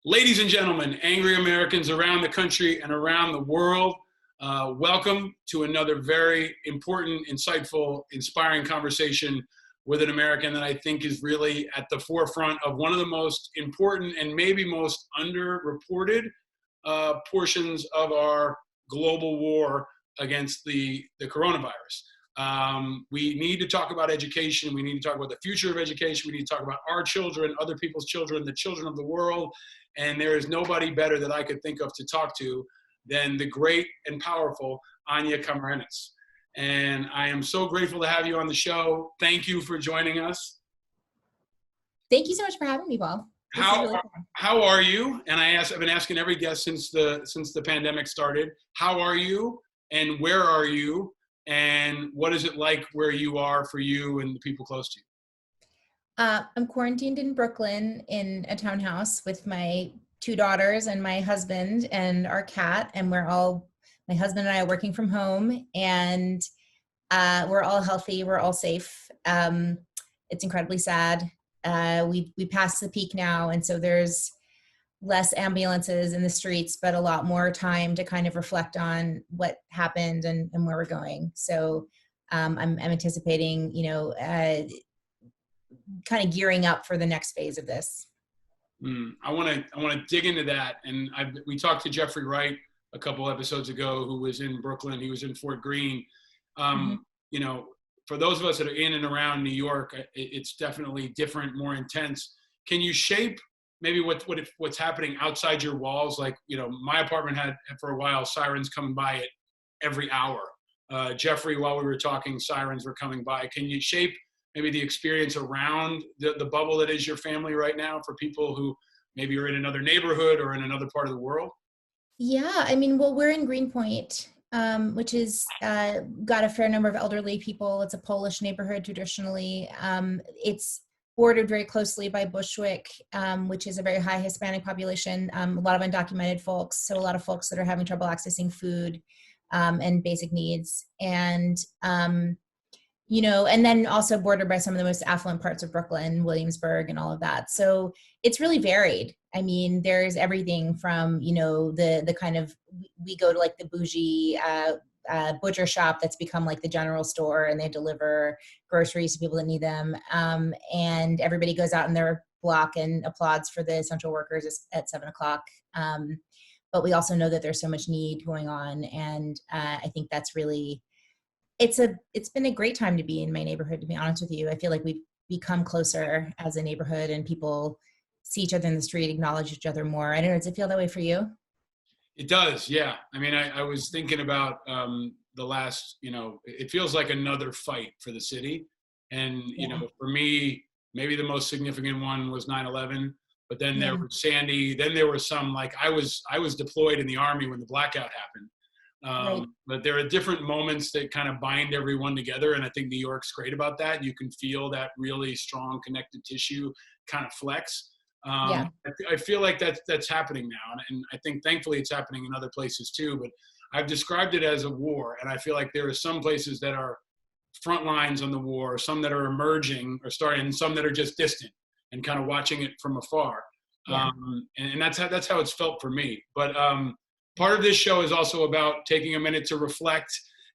Ladies and gentlemen, angry Americans around the country and around the world, welcome to another very important, insightful, inspiring conversation with an American that I think is really at the forefront of one of the most important and maybe most underreported portions of our global war against the coronavirus. We need to talk about education. We need to talk about the future of education. We need to talk about our children, other people's children, the children of the world. And there is nobody better that I could think of to talk to than the great and powerful Anya Kamenetz. And I am so grateful to have you on the show. Thank you for joining us. Thank you so much for having me, Paul. How are you? And I've been asking every guest since the pandemic started. How are you? And where are you? And what is it like where you are for you and the people close to you? I'm quarantined in Brooklyn in a townhouse with my 2 daughters and my husband and our cat. And my husband and I are working from home, and we're all healthy. We're all safe. It's incredibly sad. We passed the peak now. And so there's less ambulances in the streets, but a lot more time to kind of reflect on what happened and where we're going. So I'm anticipating, kind of gearing up for the next phase of this. I want to dig into that. And we talked to Jeffrey Wright a couple episodes ago, who was in Brooklyn. He was in Fort Greene. For those of us that are in and around New York, it's definitely different, more intense. Can you shape maybe what's happening outside your walls? Like, my apartment had for a while sirens coming by it every hour. Jeffrey, while we were talking, sirens were coming by. Can you shape maybe the experience around the bubble that is your family right now for people who maybe are in another neighborhood or in another part of the world? Yeah, we're in Greenpoint, which is got a fair number of elderly people. It's a Polish neighborhood traditionally. It's bordered very closely by Bushwick, which is a very high Hispanic population, a lot of undocumented folks, so a lot of folks that are having trouble accessing food and basic needs. And and then also bordered by some of the most affluent parts of Brooklyn, Williamsburg, and all of that. So it's really varied. There's everything from, the kind of, we go to like the bougie butcher shop that's become like the general store, and they deliver groceries to people that need them. And everybody goes out in their block and applauds for the essential workers at 7:00. But we also know that there's so much need going on. And I think that's really, it's been a great time to be in my neighborhood, to be honest with you. I feel like we've become closer as a neighborhood, and people see each other in the street, acknowledge each other more. I don't know, does it feel that way for you? It does, yeah. I was thinking about the last, it feels like another fight for the city. And, for me, maybe the most significant one was 9/11, but then there was Sandy. Then there were some, like I was deployed in the Army when the blackout happened. Right. But there are different moments that kind of bind everyone together. And I think New York's great about that. You can feel that really strong connective tissue kind of flex. I feel like that's happening now. And I think thankfully it's happening in other places too, but I've described it as a war. And I feel like there are some places that are front lines on the war, some that are emerging or starting, and some that are just distant and kind of watching it from afar. Yeah. And that's how it's felt for me. But part of this show is also about taking a minute to reflect,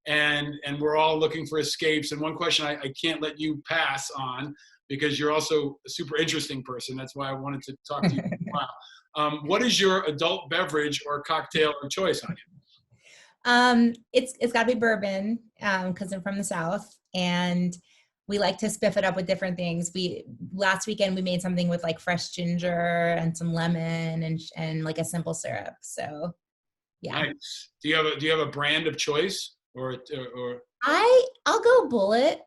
and we're all looking for escapes. And one question I can't let you pass on, because you're also a super interesting person. That's why I wanted to talk to you for a while. What is your adult beverage or cocktail of choice, Anya? It's got to be bourbon, because I'm from the South, and we like to spiff it up with different things. Last weekend we made something with like fresh ginger and some lemon and like a simple syrup. So yeah. Nice. Do you have a brand of choice or? I'll go Bullet.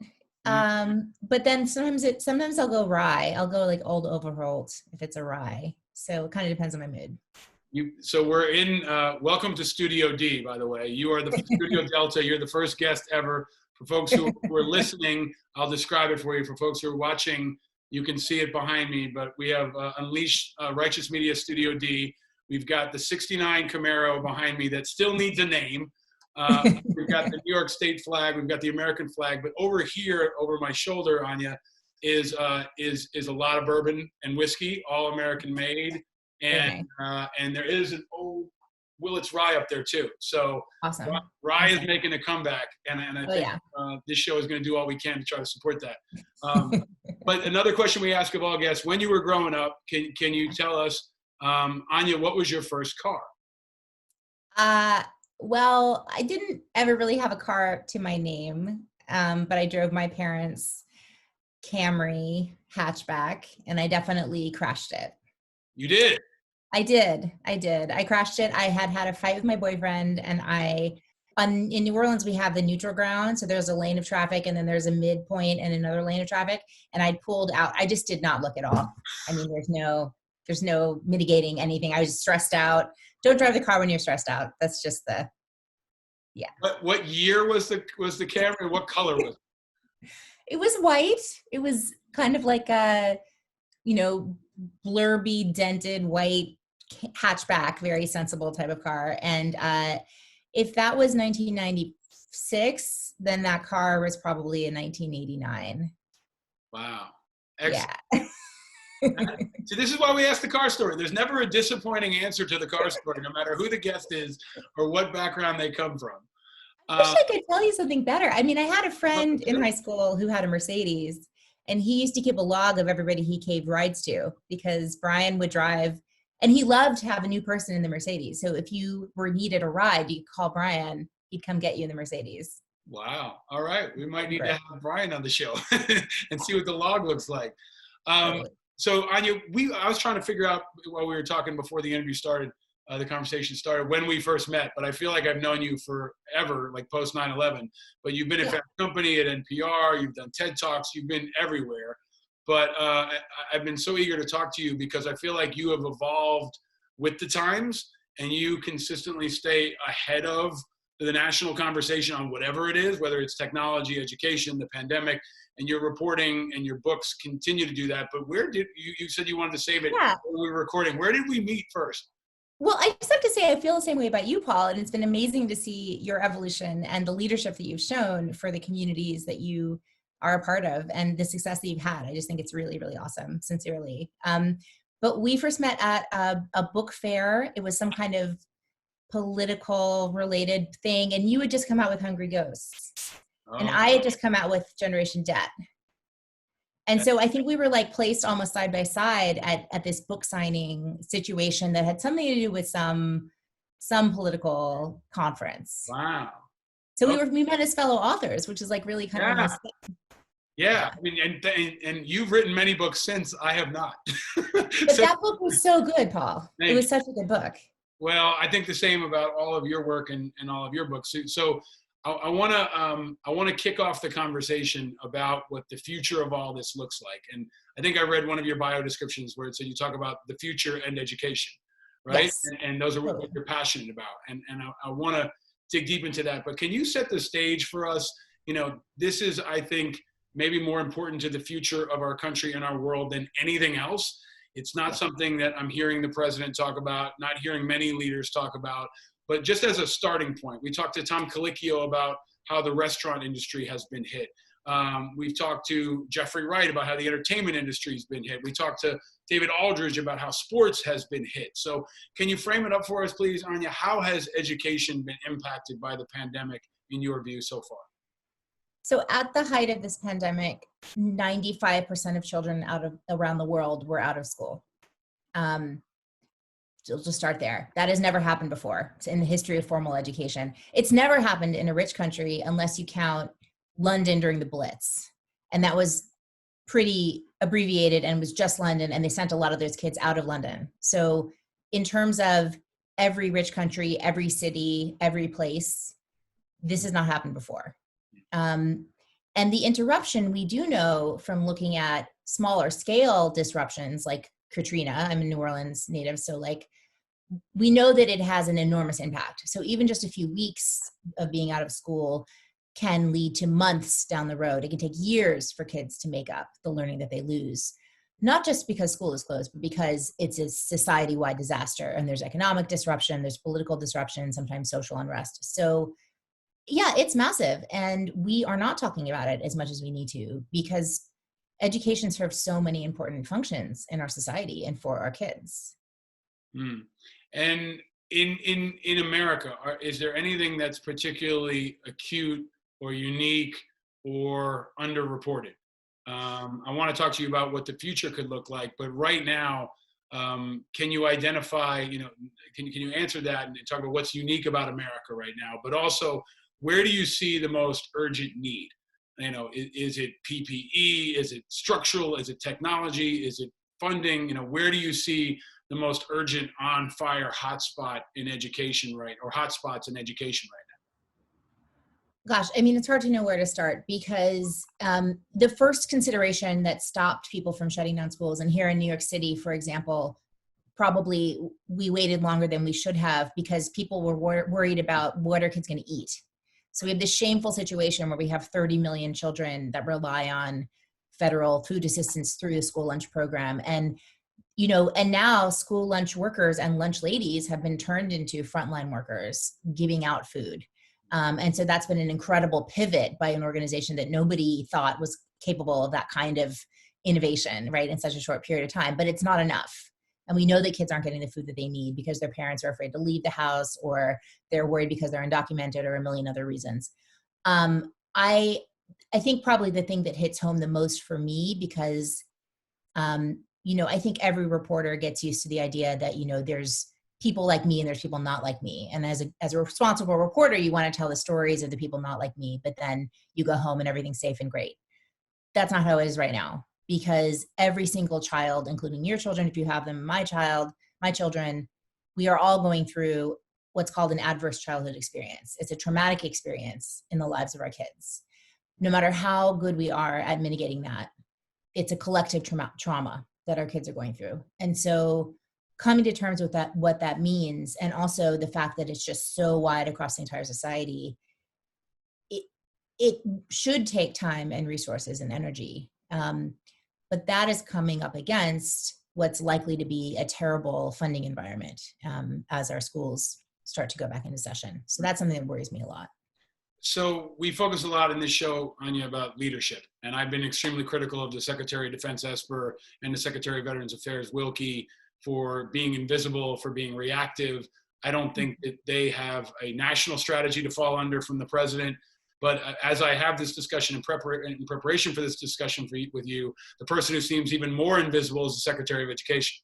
But then sometimes I'll go rye. I'll go like Old Overholt if it's a rye. So it kind of depends on my mood. So we're in, welcome to Studio D, by the way. You are the Studio Delta. You're the first guest ever. For folks who are listening, I'll describe it for you. For folks who are watching, you can see it behind me, but we have Unleash Righteous Media Studio D. We've got the 69 Camaro behind me that still needs a name. We've got the New York State flag. We've got the American flag. But over here, over my shoulder, Anya, is a lot of bourbon and whiskey, all American made. Very and nice. and there is an old Willits Rye up there too. So Awesome. Rye is Awesome. making a comeback, and I Oh think yeah. this show is going to do all we can to try to support that. But another question we ask of all guests: when you were growing up, can you tell us, Anya, what was your first car? Uh, well, I didn't ever really have a car to my name, but I drove my parents' Camry hatchback, and I definitely crashed it. You did. I did. I did. I crashed it. I had a fight with my boyfriend, and in New Orleans, we have the neutral ground. So there's a lane of traffic, and then there's a midpoint and another lane of traffic. And I pulled out. I just did not look at all. I mean, there's no mitigating anything. I was stressed out. Don't drive the car when you're stressed out. That's just yeah. What year was the Camry? What color was it? It was white. It was kind of like a, blurby, dented white hatchback, very sensible type of car. And if that was 1996, then that car was probably in 1989. Wow. Excellent. Yeah. So this is why we ask the car story. There's never a disappointing answer to the car story, no matter who the guest is or what background they come from. I wish I could tell you something better. I mean, I had a friend in high school who had a Mercedes, and he used to keep a log of everybody he gave rides to, because Brian would drive, and he loved to have a new person in the Mercedes. So if you needed a ride, you could call Brian. He'd come get you in the Mercedes. Wow. All right. We might need to have Brian on the show and see what the log looks like. So Anya, I was trying to figure out while we were talking before the interview started, the conversation started, when we first met, but I feel like I've known you forever, like post 9/11, but you've been at Fast Company, at NPR, you've done TED Talks, you've been everywhere. But I've been so eager to talk to you because I feel like you have evolved with the times, and you consistently stay ahead of the national conversation on whatever it is, whether it's technology, education, the pandemic, and your reporting and your books continue to do that. But where did you said you wanted to save it when we were recording. Where did we meet first? Well, I just have to say, I feel the same way about you, Paul, and it's been amazing to see your evolution and the leadership that you've shown for the communities that you are a part of, and the success that you've had. I just think it's really, really awesome, sincerely. But we first met at a book fair. It was some kind of political related thing, and you had just come out with Hungry Ghosts, and I had just come out with Generation Debt. And so I think we were like placed almost side by side at this book signing situation that had something to do with some political conference. Wow. So we met as fellow authors, which is like really kind of a nice thing. Yeah. I mean, and you've written many books since. I have not. But that book was so good, Paul. It was such a good book. Well, I think the same about all of your work and all of your books. So I want to kick off the conversation about what the future of all this looks like. And I think I read one of your bio descriptions where it said you talk about the future and education, right? Yes. And those are what you're passionate about. And I want to dig deep into that. But can you set the stage for us? This is, I think, maybe more important to the future of our country and our world than anything else. It's not something that I'm hearing the president talk about, not hearing many leaders talk about. But just as a starting point, we talked to Tom Colicchio about how the restaurant industry has been hit. We've talked to Jeffrey Wright about how the entertainment industry has been hit. We talked to David Aldridge about how sports has been hit. So can you frame it up for us, please, Anya? How has education been impacted by the pandemic in your view so far? So at the height of this pandemic, 95% of children around the world were out of school. So just start there. That has never happened before in the history of formal education. It's never happened in a rich country unless you count London during the Blitz. And that was pretty abbreviated and was just London, and they sent a lot of those kids out of London. So in terms of every rich country, every city, every place, this has not happened before. And the interruption, we do know from looking at smaller scale disruptions like Katrina. I'm a New Orleans native, so we know that it has an enormous impact. So even just a few weeks of being out of school can lead to months down the road. It can take years for kids to make up the learning that they lose, not just because school is closed, but because it's a society-wide disaster, and there's economic disruption, there's political disruption, sometimes social unrest. So yeah, it's massive, and we are not talking about it as much as we need to, because education serves so many important functions in our society and for our kids. Mm. And in America, is there anything that's particularly acute or unique or underreported? I want to talk to you about what the future could look like, but right now, can you identify, can you answer that and talk about what's unique about America right now, but also where do you see the most urgent need? Is it PPE? Is it structural? Is it technology? Is it funding? Where do you see the most urgent on fire hotspot in education, right? Or hotspots in education right Gosh, I mean, it's hard to know where to start because the first consideration that stopped people from shutting down schools, and here in New York City, for example, probably we waited longer than we should have because people were worried about what are kids going to eat. So we have this shameful situation where we have 30 million children that rely on federal food assistance through the school lunch program. And now school lunch workers and lunch ladies have been turned into frontline workers giving out food. And so that's been an incredible pivot by an organization that nobody thought was capable of that kind of innovation, right, in such a short period of time. But it's not enough. And we know that kids aren't getting the food that they need because their parents are afraid to leave the house, or they're worried because they're undocumented, or a million other reasons. I think probably the thing that hits home the most for me, because I think every reporter gets used to the idea that, there's people like me and there's people not like me. And as a responsible reporter, you want to tell the stories of the people not like me, but then you go home and everything's safe and great. That's not how it is right now, because every single child, including your children, if you have them, my children, we are all going through what's called an adverse childhood experience. It's a traumatic experience in the lives of our kids. No matter how good we are at mitigating that, it's a collective trauma that our kids are going through. And so coming to terms with that, what that means, and also the fact that it's just so wide across the entire society, it should take time and resources and energy. But that is coming up against what's likely to be a terrible funding environment as our schools start to go back into session. So that's something that worries me a lot. So we focus a lot in this show, Anya, about leadership. And I've been extremely critical of the Secretary of Defense Esper and the Secretary of Veterans Affairs Wilkie for being invisible, for being reactive. I don't think that they have a national strategy to fall under from the president. But as I have this discussion in preparation for this discussion with you, the person who seems even more invisible is the Secretary of Education.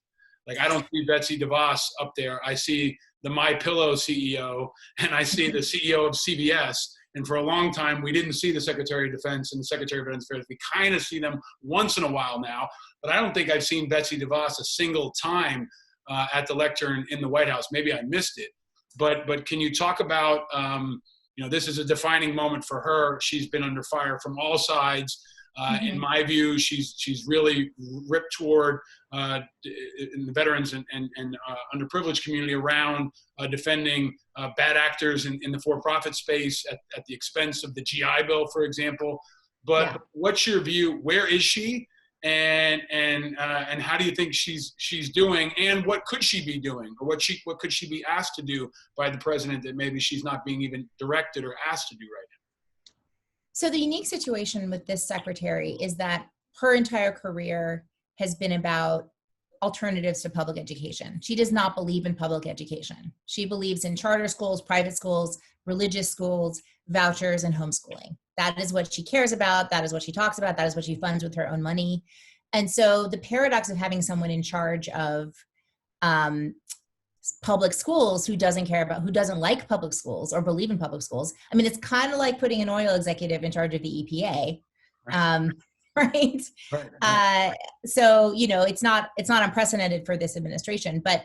Like, I don't see Betsy DeVos up there. I see the MyPillow CEO, and I see the CEO of CVS. And for a long time, we didn't see the Secretary of Defense and the Secretary of Veterans Affairs. We kind of see them once in a while now, but I don't think I've seen Betsy DeVos a single time at the lectern in the White House. Maybe I missed it, but can you talk about, this is a defining moment for her. She's been under fire from all sides. In my view, she's really ripped toward in the veterans and underprivileged community around defending bad actors in the for-profit space at the expense of the GI Bill, for example. But what's your view? Where is she? And how do you think she's doing? And what could she be doing? Or what could she be asked to do by the president that maybe she's not being even directed or asked to do right now? So the unique situation with this secretary is that her entire career has been about alternatives to public education. She does not believe in public education. She believes in charter schools, private schools, religious schools, vouchers, and homeschooling. That is what she cares about. That is what she talks about. That is what she funds with her own money. And so the paradox of having someone in charge of public schools who doesn't like public schools or believe in public schools. I mean, it's kind of like putting an oil executive in charge of the EPA, right? So, it's not unprecedented for this administration, but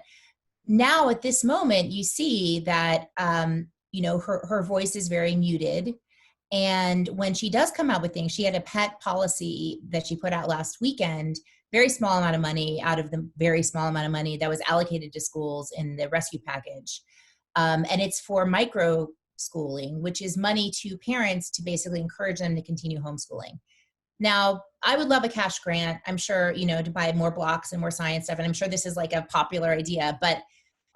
now at this moment, you see that, her voice is very muted. And when she does come out with things, she had a pet policy that she put out last weekend, very small amount of money out of the very small amount of money that was allocated to schools in the rescue package. And it's for micro schooling, which is money to parents to basically encourage them to continue homeschooling. Now, I would love a cash grant, I'm sure, to buy more blocks and more science stuff. And I'm sure this is like a popular idea, but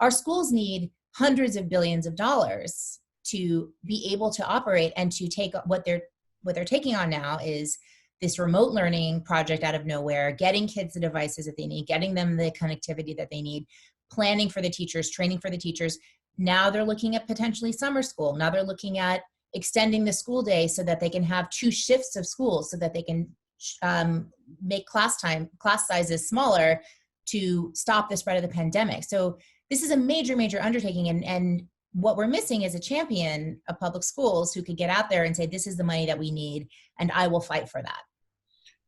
our schools need hundreds of billions of dollars to be able to operate and to take what they're taking on now is this remote learning project out of nowhere, getting kids the devices that they need, getting them the connectivity that they need, planning for the teachers, training for the teachers. Now they're looking at potentially summer school. Now they're looking at extending the school day so that they can have 2 shifts of school, so that they can make class sizes smaller to stop the spread of the pandemic. So this is a major, major undertaking. And what we're missing is a champion of public schools who could get out there and say, this is the money that we need, and I will fight for that.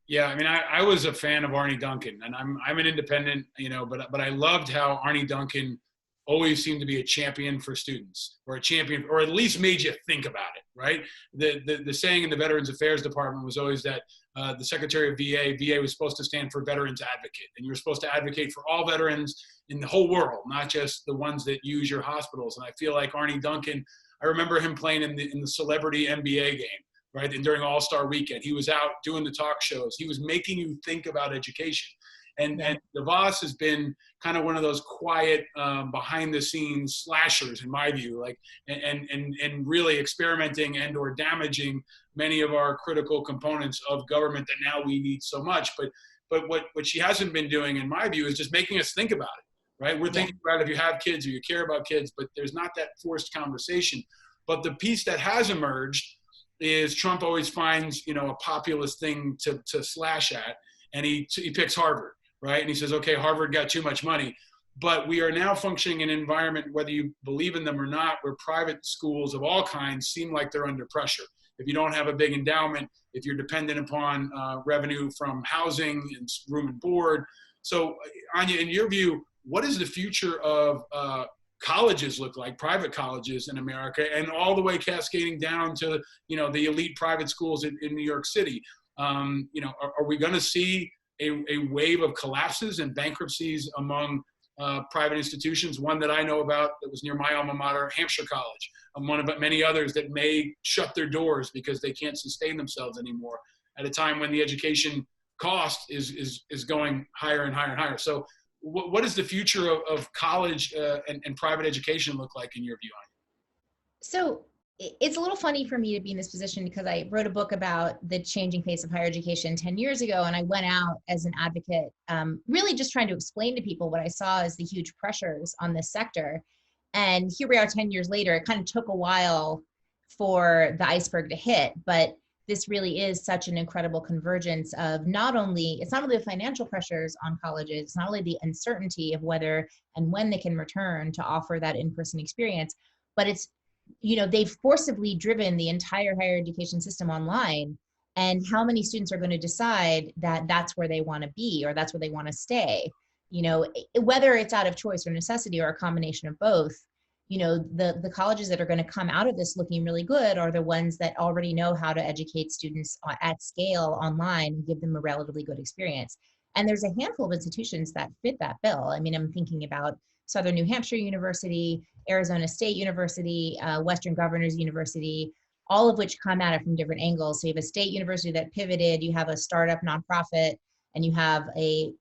Yeah, I mean, I was a fan of Arne Duncan, and I'm an independent, but I loved how Arne Duncan always seemed to be a champion for students, or a champion, or at least made you think about it, right? The saying in the Veterans Affairs Department was always that the Secretary of VA was supposed to stand for Veterans Advocate, and you were supposed to advocate for all veterans in the whole world, not just the ones that use your hospitals. And I feel like Arne Duncan, I remember him playing in the celebrity NBA game, right? And during All-Star Weekend, he was out doing the talk shows. He was making you think about education. And DeVos has been kind of one of those quiet, behind-the-scenes slashers, in my view, like, and really experimenting and or damaging many of our critical components of government that now we need so much. But what she hasn't been doing, in my view, is just making us think about it, right? We're thinking about if you have kids or you care about kids, but there's not that forced conversation. But the piece that has emerged is Trump always finds, a populist thing to slash at, and he picks Harvard. Right? And he says, okay, Harvard got too much money. But we are now functioning in an environment, whether you believe in them or not, where private schools of all kinds seem like they're under pressure. If you don't have a big endowment, if you're dependent upon revenue from housing and room and board. So, Anya, in your view, what does the future of colleges look like, private colleges in America, and all the way cascading down to, the elite private schools in New York City? Are we going to see a wave of collapses and bankruptcies among private institutions? One that I know about that was near my alma mater, Hampshire College, and one of many others that may shut their doors because they can't sustain themselves anymore at a time when the education cost is going higher and higher and higher. So what does the future of college and private education look like in your view, Anya? So it's a little funny for me to be in this position, because I wrote a book about the changing face of higher education 10 years ago. And I went out as an advocate, really just trying to explain to people what I saw as the huge pressures on this sector. And here we are 10 years later. It kind of took a while for the iceberg to hit, but this really is such an incredible convergence of it's not only the financial pressures on colleges, it's not only the uncertainty of whether and when they can return to offer that in-person experience, but it's, they've forcibly driven the entire higher education system online. And how many students are going to decide that that's where they want to be, or that's where they want to stay? Whether it's out of choice or necessity or a combination of both, the colleges that are going to come out of this looking really good are the ones that already know how to educate students at scale online and give them a relatively good experience. And there's a handful of institutions that fit that bill. I mean, I'm thinking about Southern New Hampshire University, Arizona State University, Western Governors University, all of which come at it from different angles. So you have a state university that pivoted, you have a startup nonprofit, and you have a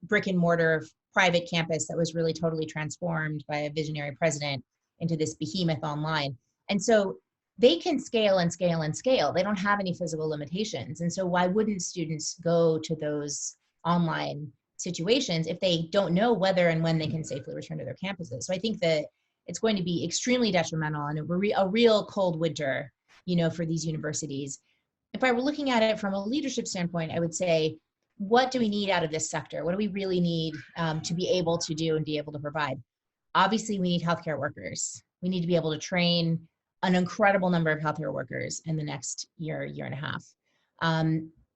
brick and mortar private campus that was really totally transformed by a visionary president into this behemoth online. And so they can scale and scale and scale. They don't have any physical limitations. And so why wouldn't students go to those online situations if they don't know whether and when they can safely return to their campuses? So I think that it's going to be extremely detrimental and a real cold winter, for these universities. If I were looking at it from a leadership standpoint, I would say, what do we need out of this sector? What do we really need to be able to do and be able to provide? Obviously, we need healthcare workers. We need to be able to train an incredible number of healthcare workers in the next year and a half.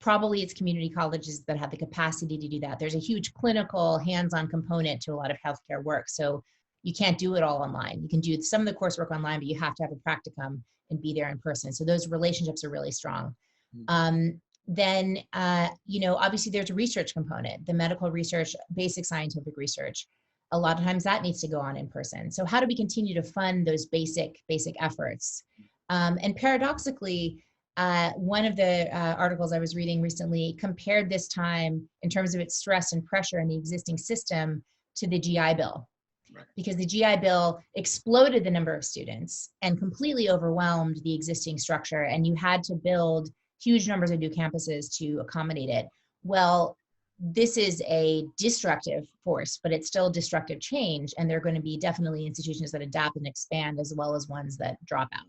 Probably it's community colleges that have the capacity to do that. There's a huge clinical hands-on component to a lot of healthcare work. So you can't do it all online. You can do some of the coursework online, but you have to have a practicum and be there in person. So those relationships are really strong. Then, obviously there's a research component, the medical research, basic scientific research. A lot of times that needs to go on in person. So how do we continue to fund those basic efforts? And paradoxically, one of the articles I was reading recently compared this time in terms of its stress and pressure in the existing system to the GI Bill. Right. Because the GI Bill exploded the number of students and completely overwhelmed the existing structure, and you had to build huge numbers of new campuses to accommodate it. Well, this is a destructive force, but it's still destructive change. And there are going to be definitely institutions that adapt and expand as well as ones that drop out.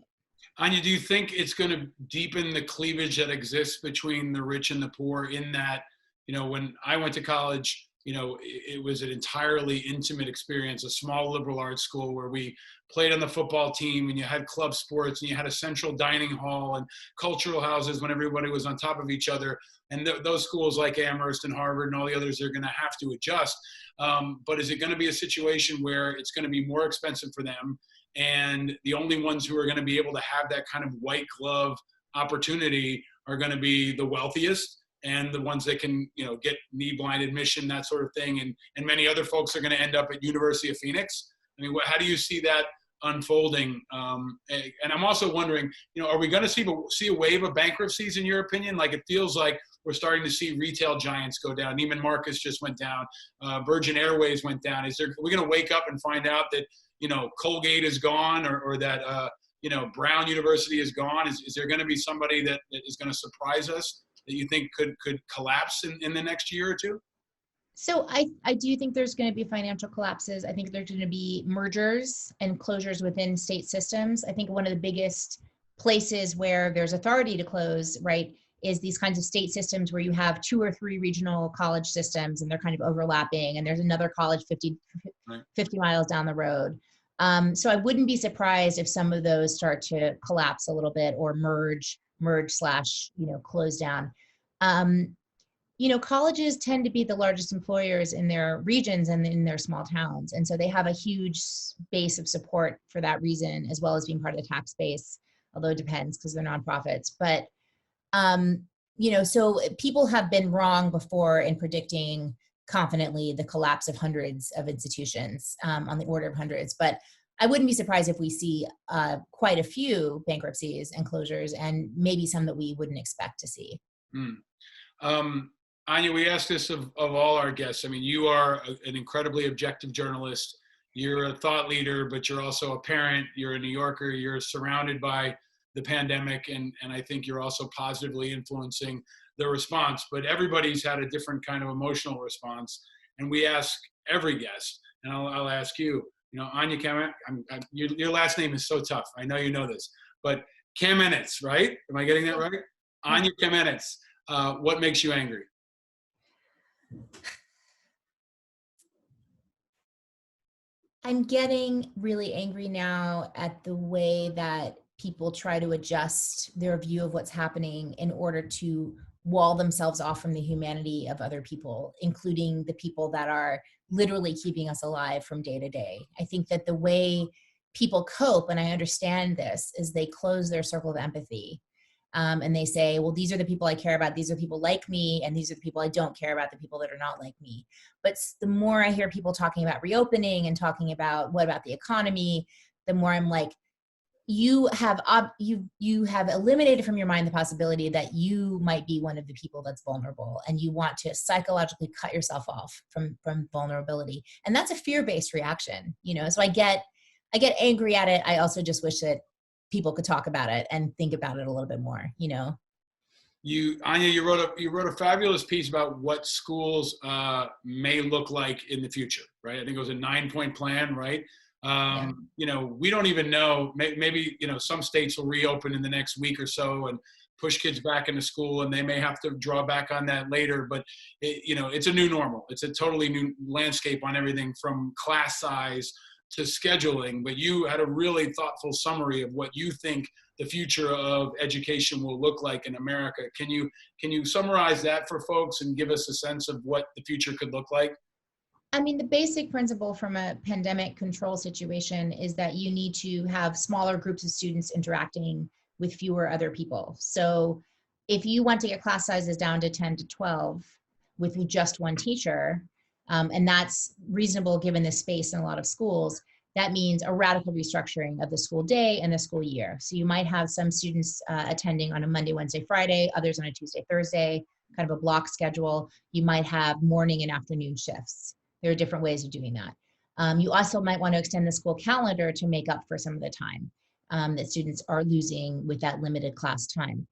Anya, do you think it's going to deepen the cleavage that exists between the rich and the poor in that, when I went to college, it was an entirely intimate experience, a small liberal arts school where we played on the football team and you had club sports and you had a central dining hall and cultural houses when everybody was on top of each other. And those schools like Amherst and Harvard and all the others are going to have to adjust. But is it going to be a situation where it's going to be more expensive for them? And the only ones who are going to be able to have that kind of white glove opportunity are going to be the wealthiest and the ones that can, get knee-blind admission, that sort of thing. And many other folks are going to end up at University of Phoenix. I mean, how do you see that unfolding? And I'm also wondering, are we going to see a wave of bankruptcies in your opinion? Like, it feels like we're starting to see retail giants go down. Neiman Marcus just went down. Virgin Airways went down. Are we going to wake up and find out that, Colgate is gone or that, Brown University is gone? Is there going to be somebody that is going to surprise us that you think could collapse in the next year or two? So I do think there's going to be financial collapses. I think there's going to be mergers and closures within state systems. I think one of the biggest places where there's authority to close, right, is these kinds of state systems where you have 2 or 3 regional college systems and they're kind of overlapping and there's another college 50 miles down the road. So I wouldn't be surprised if some of those start to collapse a little bit or merge / close down. Colleges tend to be the largest employers in their regions and in their small towns. And so they have a huge base of support for that reason, as well as being part of the tax base, although it depends because they're nonprofits. But, so people have been wrong before in predicting confidently the collapse of hundreds of institutions, on the order of hundreds. But I wouldn't be surprised if we see quite a few bankruptcies and closures and maybe some that we wouldn't expect to see. Anya, we ask this of all our guests. I mean, you are an incredibly objective journalist. You're a thought leader, but you're also a parent. You're a New Yorker. You're surrounded by the pandemic, and I think you're also positively influencing the response. But everybody's had a different kind of emotional response. And we ask every guest, and I'll ask you, Anya Kamenetz, your last name is so tough. I know you know this, but Kamenetz, right? Am I getting that right? Anya Kamenetz. What makes you angry? I'm getting really angry now at the way that people try to adjust their view of what's happening in order to wall themselves off from the humanity of other people, including the people that are literally keeping us alive from day to day. I think that the way people cope, and I understand this, is they close their circle of empathy. And they say, well, these are the people I care about. These are people like me. And these are the people I don't care about, the people that are not like me. But the more I hear people talking about reopening and talking about what about the economy, the more I'm like, you have eliminated from your mind the possibility that you might be one of the people that's vulnerable, and you want to psychologically cut yourself off from vulnerability. And that's a fear-based reaction, so I get angry at it. I also just wish that people could talk about it and think about it a little bit more, Anya, you wrote a fabulous piece about what schools may look like in the future, right? I think it was a 9-point plan, right? Yeah. We don't even know, maybe, some states will reopen in the next week or so and push kids back into school, and they may have to draw back on that later, but it's a new normal. It's a totally new landscape on everything from class size to scheduling, but you had a really thoughtful summary of what you think the future of education will look like in America. Can you summarize that for folks and give us a sense of what the future could look like? I mean, the basic principle from a pandemic control situation is that you need to have smaller groups of students interacting with fewer other people. So if you want to get class sizes down to 10 to 12 with just one teacher, and that's reasonable given the space in a lot of schools, that means a radical restructuring of the school day and the school year. So you might have some students attending on a Monday, Wednesday, Friday, others on a Tuesday, Thursday, kind of a block schedule. You might have morning and afternoon shifts. There are different ways of doing that. You also might want to extend the school calendar to make up for some of the time that students are losing with that limited class time.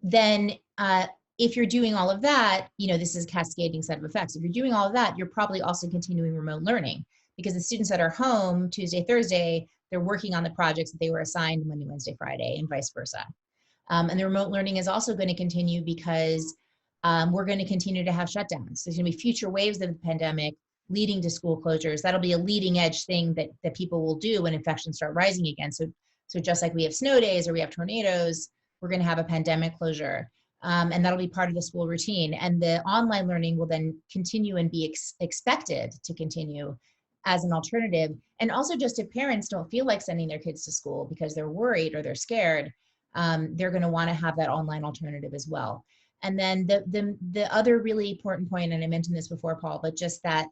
Then if you're doing all of that, this is a cascading set of effects. If you're doing all of that, you're probably also continuing remote learning, because the students that are home Tuesday, Thursday, they're working on the projects that they were assigned Monday, Wednesday, Friday, and vice versa. And the remote learning is also going to continue because we're going to continue to have shutdowns. There's going to be future waves of the pandemic leading to school closures. That'll be a leading edge thing that people will do when infections start rising again. So just like we have snow days or we have tornadoes, we're going to have a pandemic closure. And that'll be part of the school routine. And the online learning will then continue and be expected to continue as an alternative. And also, just if parents don't feel like sending their kids to school because they're worried or they're scared, they're going to want to have that online alternative as well. And then the other really important point, and I mentioned this before, Paul, but just that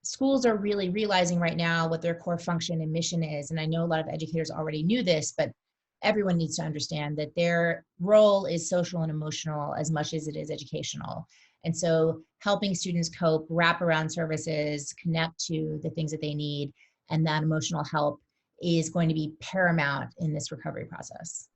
schools are really realizing right now what their core function and mission is. And I know a lot of educators already knew this, but everyone needs to understand that their role is social and emotional as much as it is educational. And so helping students cope, wraparound services, connect to the things that they need, and that emotional help is going to be paramount in this recovery process.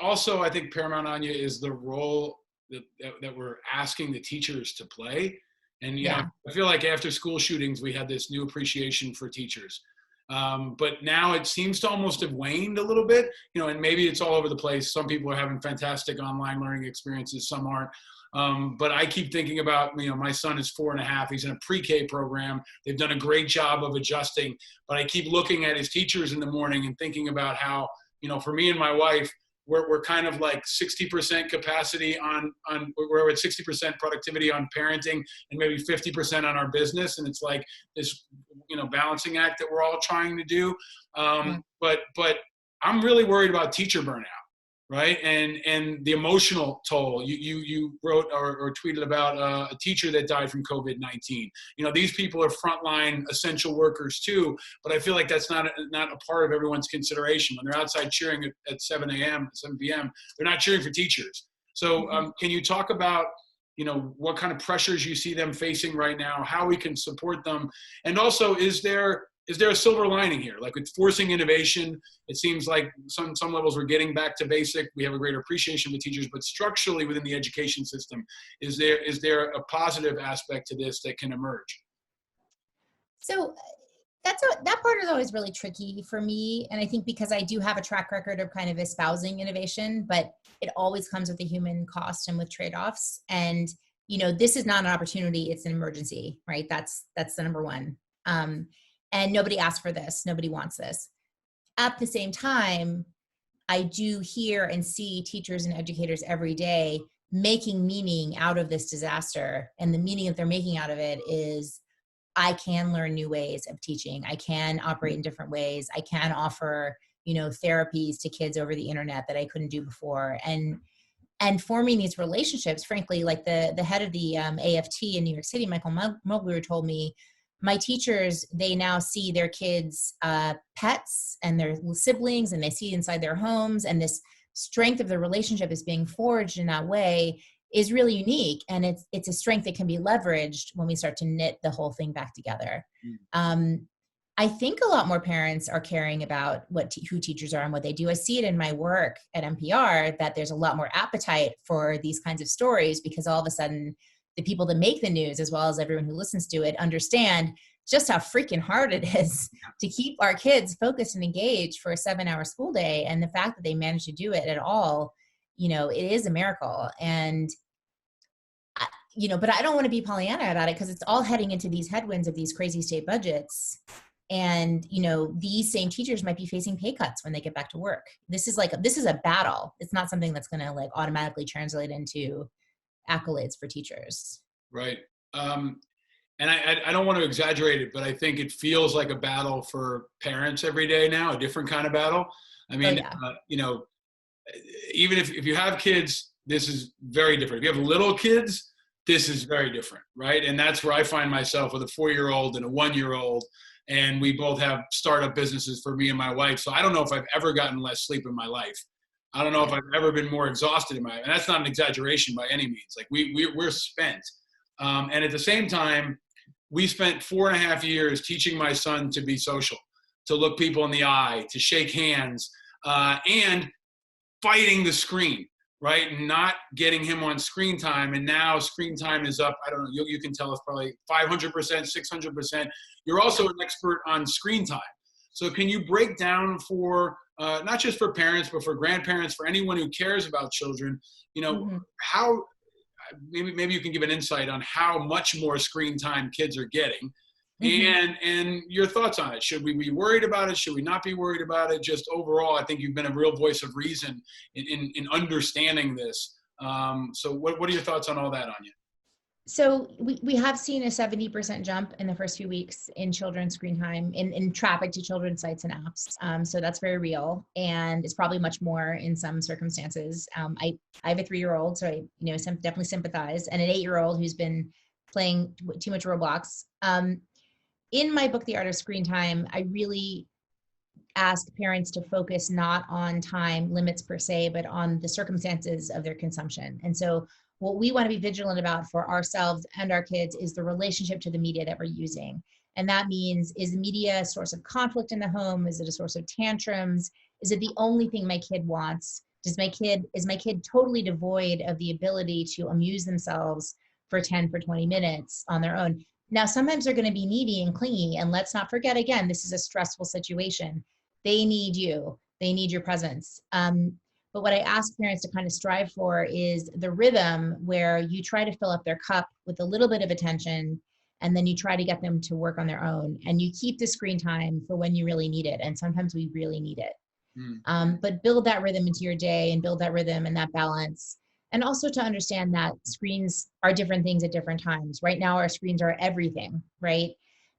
Also, I think paramount, Anya, is the role that we're asking the teachers to play. And I feel like after school shootings, we had this new appreciation for teachers. But now it seems to almost have waned a little bit, and maybe it's all over the place. Some people are having fantastic online learning experiences, some aren't. But I keep thinking about, my son is 4.5. He's in a pre-K program. They've done a great job of adjusting, but I keep looking at his teachers in the morning and thinking about how, for me and my wife, we're kind of like 60% capacity we're at 60% productivity on parenting and maybe 50% on our business. And it's like this, balancing act that we're all trying to do. But I'm really worried about teacher burnout, right? And the emotional toll. You wrote or tweeted about a teacher that died from COVID-19. These people are frontline essential workers too, but I feel like that's not a part of everyone's consideration. When they're outside cheering at 7 p.m., they're not cheering for teachers. So can you talk about, what kind of pressures you see them facing right now, how we can support them? And also, is there a silver lining here? Like, with forcing innovation, it seems like some levels we're getting back to basic. We have a greater appreciation for teachers, but structurally within the education system, is there a positive aspect to this that can emerge? So that part is always really tricky for me. And I think because I do have a track record of kind of espousing innovation, but it always comes with a human cost and with trade-offs. And, this is not an opportunity, it's an emergency, right? That's the number one. And nobody asked for this. Nobody wants this. At the same time, I do hear and see teachers and educators every day making meaning out of this disaster. And the meaning that they're making out of it is, I can learn new ways of teaching. I can operate in different ways. I can offer, therapies to kids over the internet that I couldn't do before. And forming these relationships, frankly, like the head of the AFT in New York City, Michael Mulgrew, told me, my teachers, they now see their kids' pets and their siblings, and they see inside their homes, and this strength of the relationship is being forged in that way is really unique. And it's a strength that can be leveraged when we start to knit the whole thing back together. I think a lot more parents are caring about who teachers are and what they do. I see it in my work at NPR that there's a lot more appetite for these kinds of stories, because all of a sudden the people that make the news, as well as everyone who listens to it, understand just how freaking hard it is to keep our kids focused and engaged for a 7-hour school day. And the fact that they manage to do it at all, it is a miracle. And, but I don't want to be Pollyanna about it, because it's all heading into these headwinds of these crazy state budgets. And, these same teachers might be facing pay cuts when they get back to work. This is a battle. It's not something that's going to automatically translate into accolades for teachers. Right. And I don't want to exaggerate it, but I think it feels like a battle for parents every day now, a different kind of battle. I mean, even if you have kids, this is very different. If you have little kids, this is very different, right? And that's where I find myself with a 4-year-old and a 1-year-old, and we both have startup businesses for me and my wife. So I don't know if I've ever gotten less sleep in my life. I don't know if I've ever been more exhausted in my life. And that's not an exaggeration by any means. Like we're spent. And at the same time, we spent 4.5 years teaching my son to be social, to look people in the eye, to shake hands, and fighting the screen. right? Not getting him on screen time. And now screen time is up. I don't know, you can tell us probably 500%, 600%. You're also an expert on screen time. So can you break down for, not just for parents, but for grandparents, for anyone who cares about children, how, maybe you can give an insight on how much more screen time kids are getting, and your thoughts on it. Should we be worried about it? Should we not be worried about it? Just overall, I think you've been a real voice of reason in understanding this. So what are your thoughts on all that, Anya? So we have seen a 70% jump in the first few weeks in children's screen time, in traffic to children's sites and apps. So that's very real, and it's probably much more in some circumstances. I have a 3-year-old, so I definitely sympathize, and an 8-year-old who's been playing too much Roblox. In my book, The Art of Screen Time, I really ask parents to focus not on time limits per se, but on the circumstances of their consumption. And so what we want to be vigilant about for ourselves and our kids is the relationship to the media that we're using. And that means, is the media a source of conflict in the home? Is it a source of tantrums? Is it the only thing my kid wants? Is my kid totally devoid of the ability to amuse themselves for 10, for 20 minutes on their own? Now, sometimes they're going to be needy and clingy. And let's not forget, again, this is a stressful situation. They need you. They need your presence. But what I ask parents to kind of strive for is the rhythm where you try to fill up their cup with a little bit of attention, and then you try to get them to work on their own. And you keep the screen time for when you really need it. And sometimes we really need it. But build that rhythm into your day, and build that rhythm and that balance. And also to understand that screens are different things at different times. Right now, our screens are everything, right?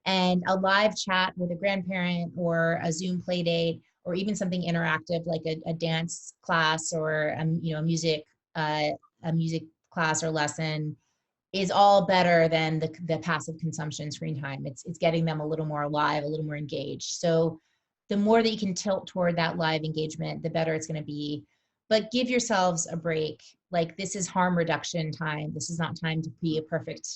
And a live chat with a grandparent, or a Zoom play date, or even something interactive like a dance class, or a music class or lesson, is all better than the passive consumption screen time. It's getting them a little more alive, a little more engaged. So the more that you can tilt toward that live engagement, the better it's going to be. But give yourselves a break. Like, this is harm reduction time. This is not time to be a perfect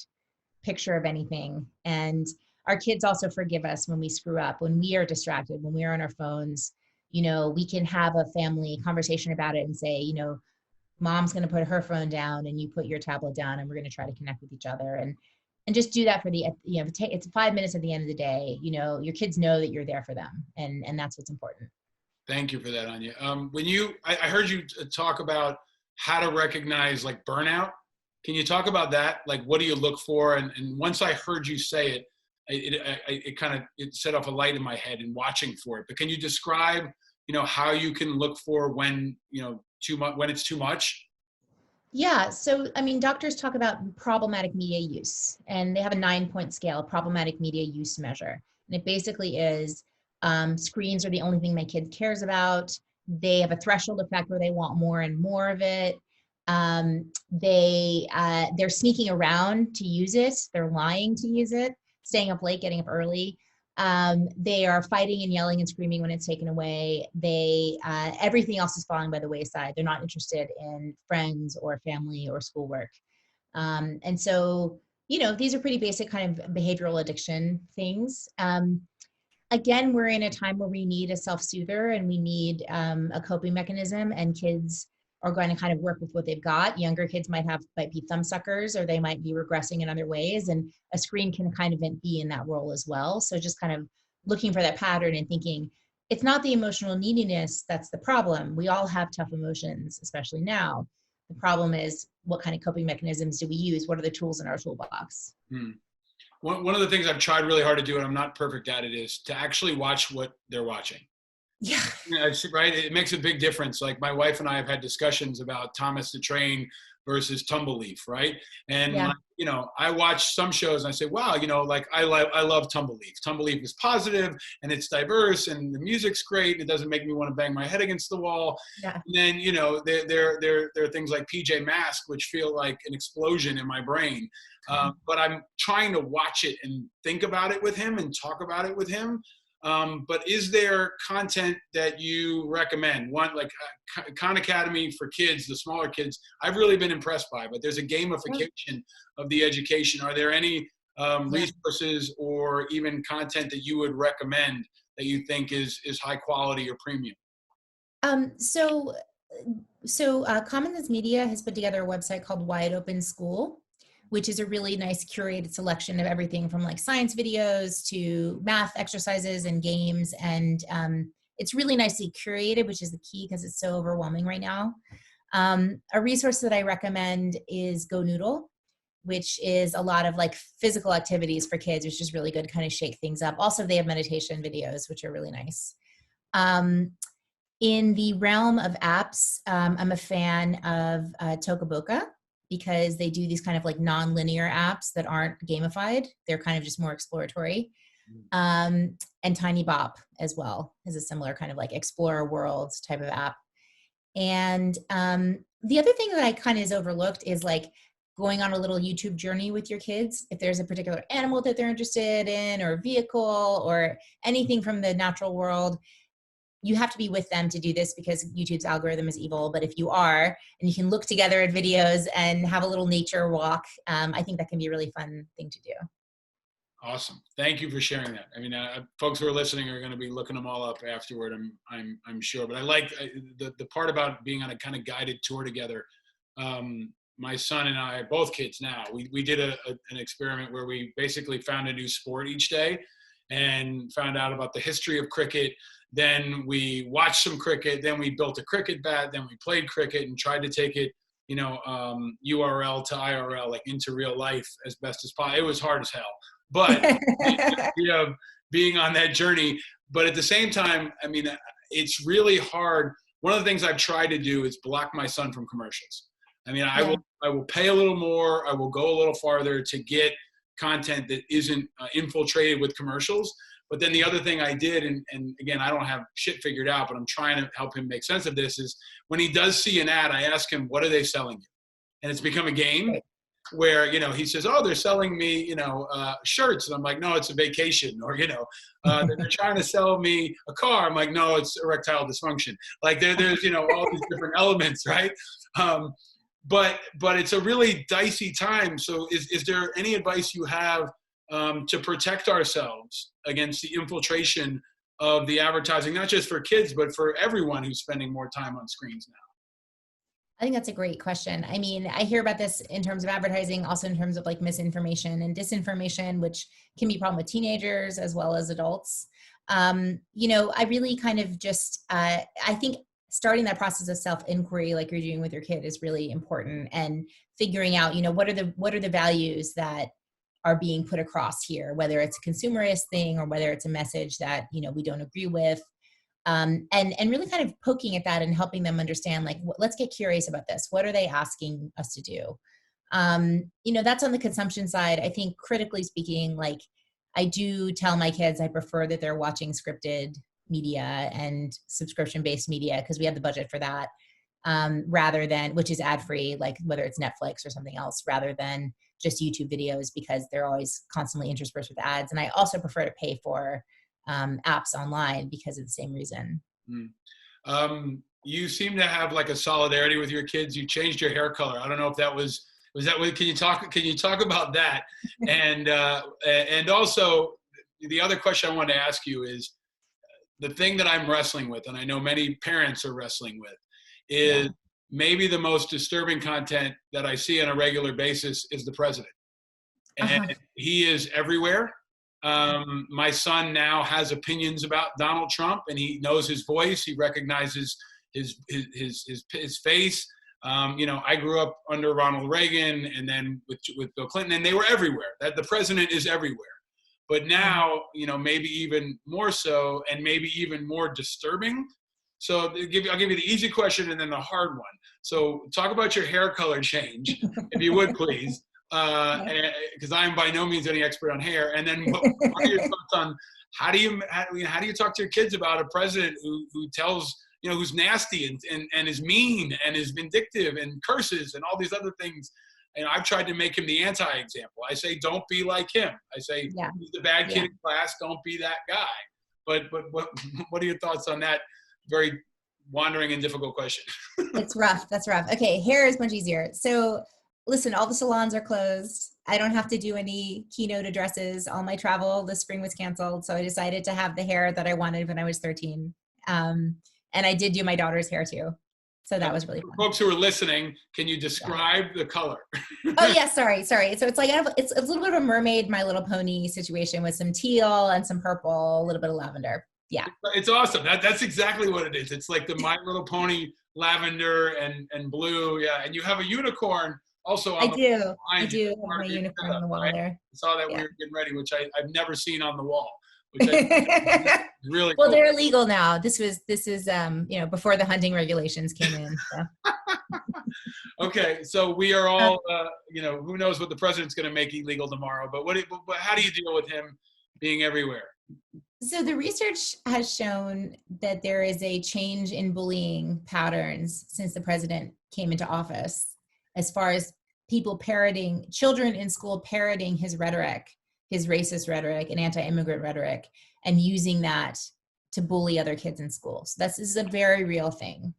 picture of anything. And our kids also forgive us when we screw up, when we are distracted, when we are on our phones. We can have a family conversation about it and say, mom's going to put her phone down and you put your tablet down, and we're going to try to connect with each other, and just do that for it's 5 minutes at the end of the day. Your kids know that you're there for them, and that's what's important. Thank you for that, Anya. I heard you talk about how to recognize like burnout. Can you talk about that? Like, what do you look for? And once I heard you say it, it set off a light in my head in watching for it. But can you describe, how you can look for when, when it's too much? Yeah. So, doctors talk about problematic media use, and they have a 9-point scale, problematic media use measure. And it basically is, screens are the only thing my kid cares about. They have a threshold effect where they want more and more of it. They're sneaking around to use it. They're lying to use it, staying up late, getting up early. They are fighting and yelling and screaming when it's taken away. Everything else is falling by the wayside. They're not interested in friends or family or schoolwork. And so, these are pretty basic kind of behavioral addiction things. Again, we're in a time where we need a self-soother, and we need a coping mechanism, and kids are going to kind of work with what they've got. Younger kids might be thumbsuckers, or they might be regressing in other ways, and a screen can kind of be in that role as well. So just kind of looking for that pattern and thinking, it's not the emotional neediness that's the problem. We all have tough emotions, especially now. The problem is, what kind of coping mechanisms do we use? What are the tools in our toolbox? One of the things I've tried really hard to do, and I'm not perfect at it, is to actually watch what they're watching. Yeah. Right. It makes a big difference. Like, my wife and I have had discussions about Thomas the Train versus Tumbleleaf. Right. And, I watch some shows and I say, wow, like I love Tumbleleaf. Tumbleleaf is positive and it's diverse and the music's great. It doesn't make me want to bang my head against the wall. Yeah. And then, there are things like PJ Masks, which feel like an explosion in my brain. But I'm trying to watch it and think about it with him and talk about it with him. But is there content that you recommend? One, like Khan Academy for kids, the smaller kids, I've really been impressed by, but there's a gamification of the education. Are there any resources or even content that you would recommend that you think is high quality or premium? So So Commons Media has put together a website called Wide Open School, which is a really nice curated selection of everything from like science videos to math exercises and games. And it's really nicely curated, which is the key because it's so overwhelming right now. A resource that I recommend is Go Noodle, which is a lot of like physical activities for kids, which is really good, kind of shake things up. Also, they have meditation videos, which are really nice. In the realm of apps, I'm a fan of Tokaboka because they do these kind of like non-linear apps that aren't gamified. They're kind of just more exploratory. And Tiny Bop as well is a similar kind of like explore worlds type of app. And the other thing that I kind of is overlooked is like going on a little YouTube journey with your kids. If there's a particular animal that they're interested in or vehicle or anything from the natural world, you have to be with them to do this because YouTube's algorithm is evil. But if you are, and you can look together at videos and have a little nature walk, I think that can be a really fun thing to do. Awesome. Thank you for sharing that. I mean, folks who are listening are going to be looking them all up afterward, I'm sure. But I like the part about being on a kind of guided tour together. My son and I, both kids now, we did an experiment where we basically found a new sport each day and found out about the history of cricket. Then we watched some cricket. Then we built a cricket bat. Then we played cricket and tried to take it, URL to IRL, like into real life as best as possible. It was hard as hell. But being on that journey, but at the same time, I mean, it's really hard. One of the things I've tried to do is block my son from commercials. I mean, I will pay a little more. I will go a little farther to get content that isn't infiltrated with commercials. But then the other thing I did, and again, I don't have shit figured out, but I'm trying to help him make sense of this, is when he does see an ad, I ask him, what are they selling you? And it's become a game. Right. Where, he says, oh, they're selling me, shirts. And I'm like, no, it's a vacation. Or, they're trying to sell me a car. I'm like, no, it's erectile dysfunction. Like there's, all these different elements, right? But it's a really dicey time. So is there any advice you have to protect ourselves against the infiltration of the advertising, not just for kids, but for everyone who's spending more time on screens now? I think that's a great question. I mean, I hear about this in terms of advertising, also in terms of like misinformation and disinformation, which can be a problem with teenagers as well as adults. I really kind of just, I think starting that process of self-inquiry, like you're doing with your kid, is really important, and figuring out, what are the values that are being put across here, whether it's a consumerist thing or whether it's a message that, we don't agree with. And really kind of poking at that and helping them understand, like, let's get curious about this. What are they asking us to do? That's on the consumption side. I think critically speaking, like I do tell my kids, I prefer that they're watching scripted media and subscription-based media because we have the budget for that, rather than, which is ad-free, like whether it's Netflix or something else, rather than just YouTube videos because they're always constantly interspersed with ads. And I also prefer to pay for apps online because of the same reason. You seem to have like a solidarity with your kids. You changed your hair color. I don't know if that was that what, can you talk about that? And also the other question I wanted to ask you is the thing that I'm wrestling with, and I know many parents are wrestling with, is maybe the most disturbing content that I see on a regular basis is the president. And he is everywhere. My son now has opinions about Donald Trump, and he knows his voice. He recognizes his face. I grew up under Ronald Reagan, and then with Bill Clinton, and they were everywhere. That the president is everywhere. But now, maybe even more so, and maybe even more disturbing. So I'll give you the easy question and then the hard one. So talk about your hair color change, if you would, please. Because I'm by no means any expert on hair. And then what are your thoughts on how do you talk to your kids about a president who tells, who's nasty and is mean and is vindictive and curses and all these other things? And I've tried to make him the anti-example. I say, don't be like him. I say, he's the bad kid in class. Don't be that guy. But what are your thoughts on that very wandering and difficult question? It's rough. That's rough. Okay. Hair is much easier. So listen, all the salons are closed. I don't have to do any keynote addresses. All my travel this spring was canceled. So I decided to have the hair that I wanted when I was 13. And I did do my daughter's hair too. So that was really For fun. folks who are listening, can you describe the color? Oh yeah, sorry. So it's like it's a little bit of a mermaid, My Little Pony situation with some teal and some purple, a little bit of lavender. Yeah, It's awesome. That's exactly what it is. It's like the My Little Pony lavender and blue. Yeah, and you have a unicorn also on I the do. wall I behind you. do have my Part of your unicorn on setup, the wall right? there. I saw that we Yeah. were getting ready, which I've never seen on the wall, which I think is really Well, cool. they're illegal now. This is before the hunting regulations came in. So. Okay, so we are all who knows what the president's going to make illegal tomorrow, but how do you deal with him being everywhere? So the research has shown that there is a change in bullying patterns since the president came into office, as far as children in school parroting his rhetoric, his racist rhetoric and anti-immigrant rhetoric, and using that to bully other kids in school. So this is a very real thing,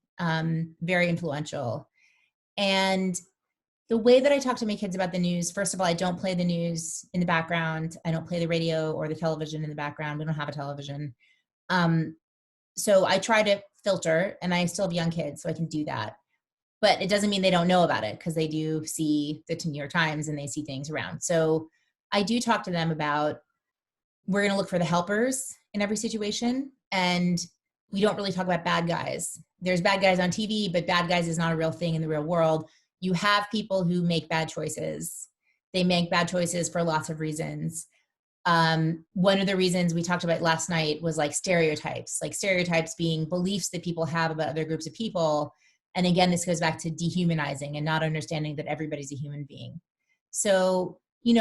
very influential. And the way that I talk to my kids about the news, first of all, I don't play the news in the background. I don't play the radio or the television in the background. We don't have a television. So I try to filter, and I still have young kids, so I can do that. But it doesn't mean they don't know about it, because they do see the New York Times and they see things around. So I do talk to them about, we're going to look for the helpers in every situation. And we don't really talk about bad guys. There's bad guys on TV, but bad guys is not a real thing in the real world. You have people who make bad choices. They make bad choices for lots of reasons. One of the reasons we talked about last night was like stereotypes being beliefs that people have about other groups of people. And again, this goes back to dehumanizing and not understanding that everybody's a human being. So,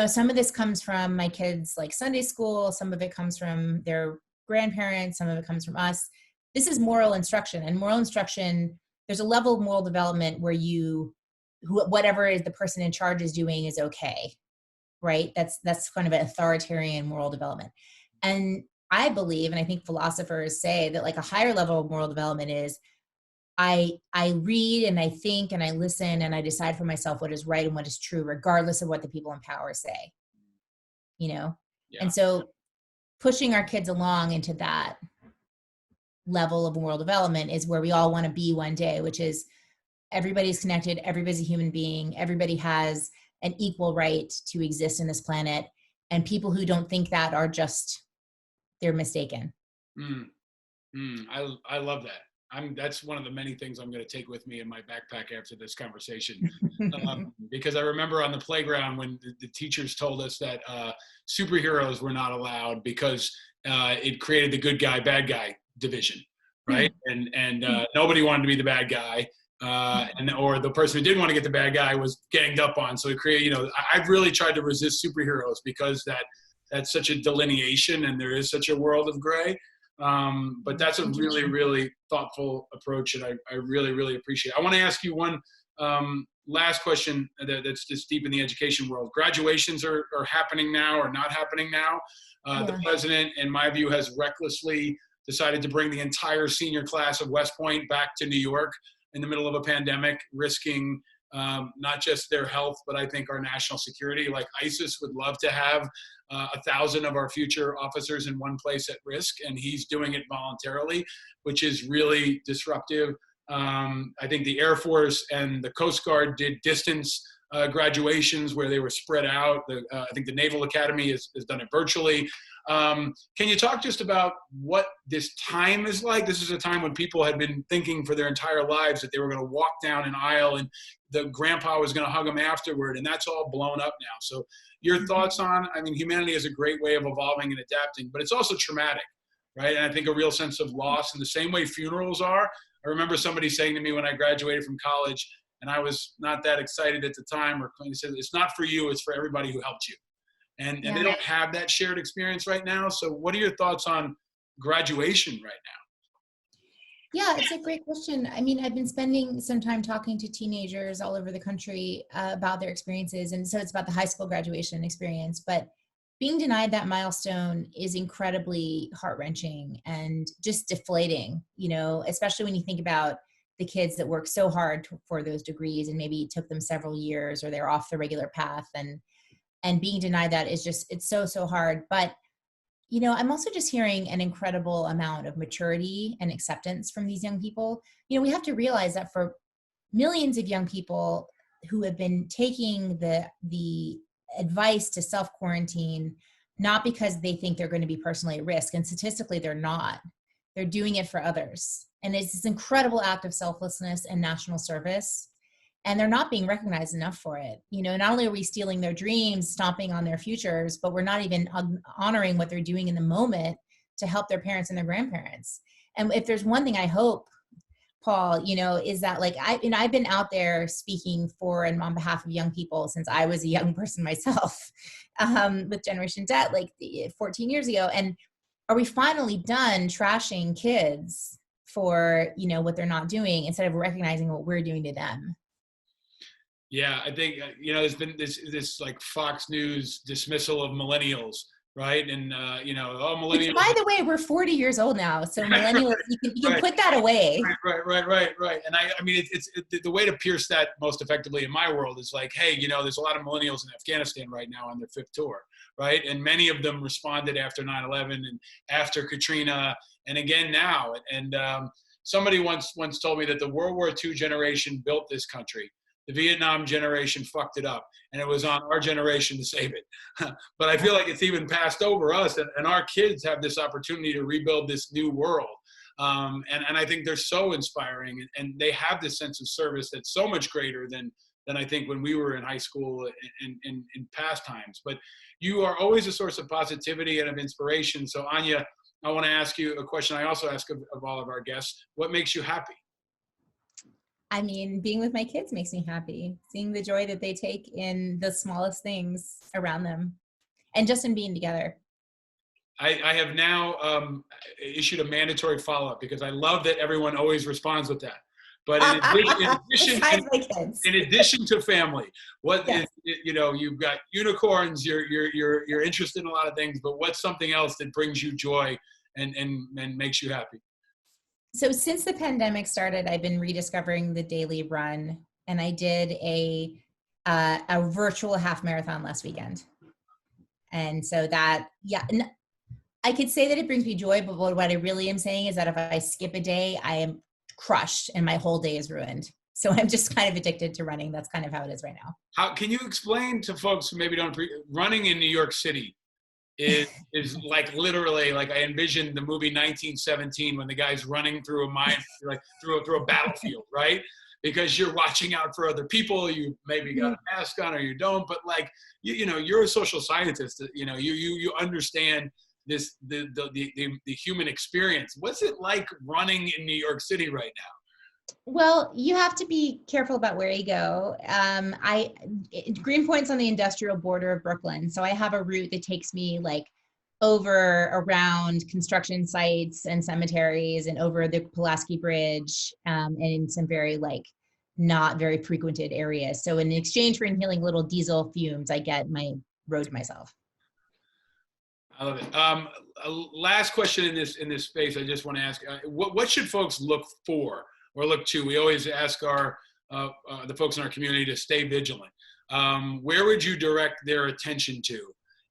some of this comes from my kids, like Sunday school. Some of it comes from their grandparents. Some of it comes from us. This is moral instruction, and moral instruction, there's a level of moral development where whatever is the person in charge is doing is okay, right? That's kind of an authoritarian moral development. And I believe, and I think philosophers say that like a higher level of moral development is I read and I think and I listen and I decide for myself what is right and what is true, regardless of what the people in power say, Yeah. And so pushing our kids along into that level of moral development is where we all want to be one day, which is everybody's connected, everybody's a human being, everybody has an equal right to exist in this planet, and people who don't think that are they're mistaken. I love that. That's one of the many things I'm going to take with me in my backpack after this conversation, because I remember on the playground when the teachers told us that superheroes were not allowed because it created the good guy, bad guy division, right? And nobody wanted to be the bad guy. Or the person who didn't want to get the bad guy was ganged up on. So it created, I've really tried to resist superheroes because that's such a delineation and there is such a world of gray. But that's a really, really thoughtful approach, and I really, really appreciate it. I want to ask you one last question that's just deep in the education world. Graduations are happening now or not happening now. The president, in my view, has recklessly decided to bring the entire senior class of West Point back to New York in the middle of a pandemic, risking not just their health, but I think our national security. Like ISIS would love to have 1,000 of our future officers in one place at risk, and he's doing it voluntarily, which is really disruptive. I think the Air Force and the Coast Guard did distance graduations where they were spread out. I think the Naval Academy has done it virtually. Can you talk just about what this time is like? This is a time when people had been thinking for their entire lives that they were going to walk down an aisle and the grandpa was going to hug them afterward, and that's all blown up now. So your thoughts on, humanity is a great way of evolving and adapting, but it's also traumatic, right? And I think a real sense of loss in the same way funerals are. I remember somebody saying to me when I graduated from college, and I was not that excited at the time, or he said, it's not for you, it's for everybody who helped you. And they don't have that shared experience right now. So what are your thoughts on graduation right now? Yeah, it's a great question. I've been spending some time talking to teenagers all over the country about their experiences. And so it's about the high school graduation experience. But being denied that milestone is incredibly heart-wrenching and just deflating, especially when you think about the kids that work so hard for those degrees and maybe it took them several years or they're off the regular path. And being denied that is just, it's so hard. But I'm also just hearing an incredible amount of maturity and acceptance from these young people. We have to realize that for millions of young people who have been taking the advice to self-quarantine, not because they think they're going to be personally at risk, and statistically they're not. They're doing it for others. And it's this incredible act of selflessness and national service. And they're not being recognized enough for it. Not only are we stealing their dreams, stomping on their futures, but we're not even honoring what they're doing in the moment to help their parents and their grandparents. And if there's one thing I hope, Paul, is that I've been out there speaking for and on behalf of young people since I was a young person myself, with Generation Debt, 14 years ago. And are we finally done trashing kids for, what they're not doing instead of recognizing what we're doing to them? Yeah, I think, there's been this like Fox News dismissal of millennials, right? And, millennials. Which, by the way, we're 40 years old now. So millennials, you can put that away. Right. And I mean, it's the way to pierce that most effectively in my world is like, hey, there's a lot of millennials in Afghanistan right now on their 5th tour, right? And many of them responded after 9/11 and after Katrina and again now. And somebody once told me that the World War II generation built this country. The Vietnam generation fucked it up, and it was on our generation to save it. But I feel like it's even passed over us, and our kids have this opportunity to rebuild this new world. And I think they're so inspiring, and they have this sense of service that's so much greater than I think when we were in high school and in past times. But you are always a source of positivity and of inspiration. So Anya, I want to ask you a question I also ask of all of our guests. What makes you happy? I mean, being with my kids makes me happy. Seeing the joy that they take in the smallest things around them and just in being together. I have now issued a mandatory follow-up because I love that everyone always responds with that. But in addition to family, you've got unicorns, you're interested in a lot of things, but what's something else that brings you joy and makes you happy? So since the pandemic started, I've been rediscovering the daily run, and I did a virtual half marathon last weekend. And so that, I could say that it brings me joy, but what I really am saying is that if I skip a day, I am crushed and my whole day is ruined. So I'm just kind of addicted to running. That's kind of how it is right now. How can you explain to folks who maybe don't running in New York City is like literally like I envisioned the movie 1917 when the guy's running through a mine, like through a battlefield, right? Because you're watching out for other people. You maybe got a mask on or you don't, but like you're a social scientist. You understand this the human experience. What's it like running in New York City right now? Well, you have to be careful about where you go. Greenpoint's on the industrial border of Brooklyn. So I have a route that takes me around construction sites and cemeteries and over the Pulaski Bridge, and in some very not very frequented areas. So in exchange for inhaling little diesel fumes, I get my road to myself. I love it. Last question in this space, I just want to ask, what should folks look for or look to? We always ask the folks in our community to stay vigilant. Where would you direct their attention to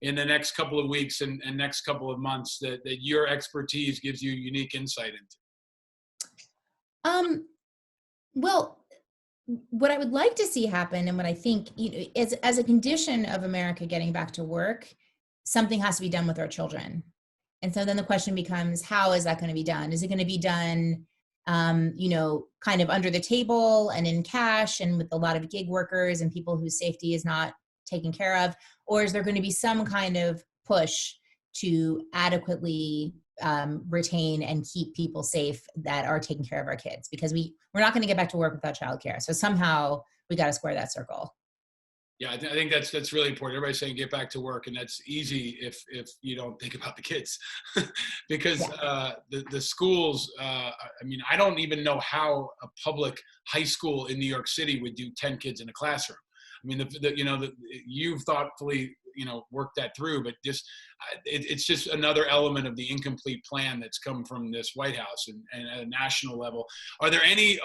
in the next couple of weeks and next couple of months that your expertise gives you unique insight into? Well, what I would like to see happen, and what I think as a condition of America getting back to work, something has to be done with our children. And so then the question becomes, how is that going to be done? Is it going to be done kind of under the table and in cash and with a lot of gig workers and people whose safety is not taken care of? Or is there going to be some kind of push to adequately retain and keep people safe that are taking care of our kids? Because we're not going to get back to work without childcare. So somehow we got to square that circle. Yeah, I think that's really important. Everybody's saying get back to work, and that's easy if you don't think about the kids, because the schools. I mean, I don't even know how a public high school in New York City would do 10 kids in a classroom. I mean, you've thoughtfully work that through. But just it's just another element of the incomplete plan that's come from this White House and at a national level. Are there any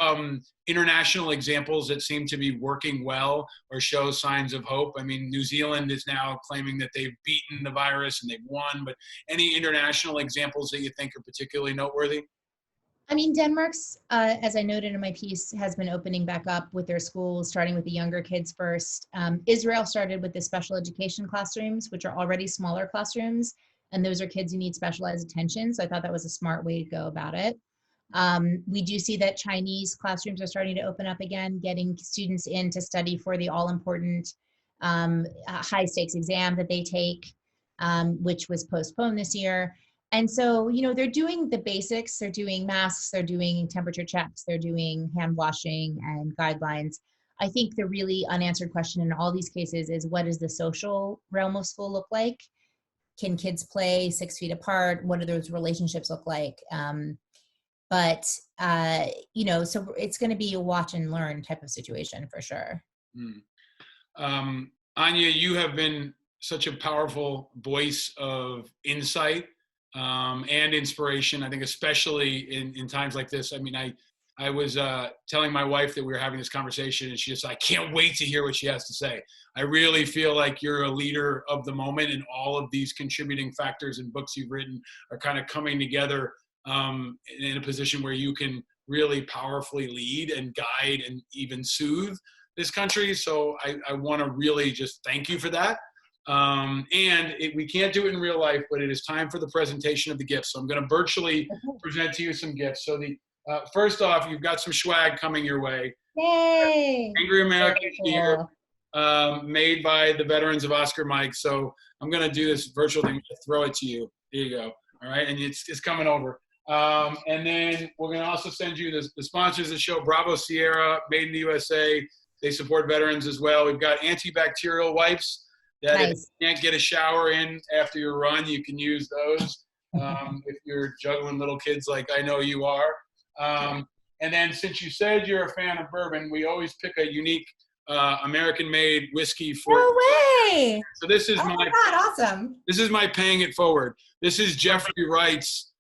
international examples that seem to be working well or show signs of hope? I mean, New Zealand is now claiming that they've beaten the virus and they've won, but any international examples that you think are particularly noteworthy? I mean, Denmark's, as I noted in my piece, has been opening back up with their schools, starting with the younger kids first. Israel started with the special education classrooms, which are already smaller classrooms, and those are kids who need specialized attention. So I thought that was a smart way to go about it. We do see that Chinese classrooms are starting to open up again, getting students in to study for the all-important high stakes exam that they take, which was postponed this year. And so, they're doing the basics. They're doing masks, they're doing temperature checks, they're doing hand washing and guidelines. I think the really unanswered question in all these cases is, what does the social realm of school look like? Can kids play 6 feet apart? What do those relationships look like? So it's going to be a watch and learn type of situation for sure. Anya, you have been such a powerful voice of insight and inspiration. I think especially in times like this. I mean, I was telling my wife that we were having this conversation, and she just, I can't wait to hear what she has to say. I really feel like you're a leader of the moment, and all of these contributing factors and books you've written are kind of coming together in a position where you can really powerfully lead and guide and even soothe this country. So I want to really just thank you for that. We can't do it in real life, but it is time for the presentation of the gifts. So I'm going to virtually present to you some gifts. So first off, you've got some swag coming your way. Yay! Angry Americans here, made by the veterans of Oscar Mike. So I'm going to do this virtually, throw it to you. There you go. All right. And it's coming over. And then we're going to also send you the sponsors of the show, Bravo Sierra, Made in the USA. They support veterans as well. We've got antibacterial wipes that If you can't get a shower in after your run, you can use those if you're juggling little kids like I know you are. And then since you said you're a fan of bourbon, we always pick a unique American-made whiskey for. No way! So this is awesome. This is my paying it forward. This is Jeffrey Wright's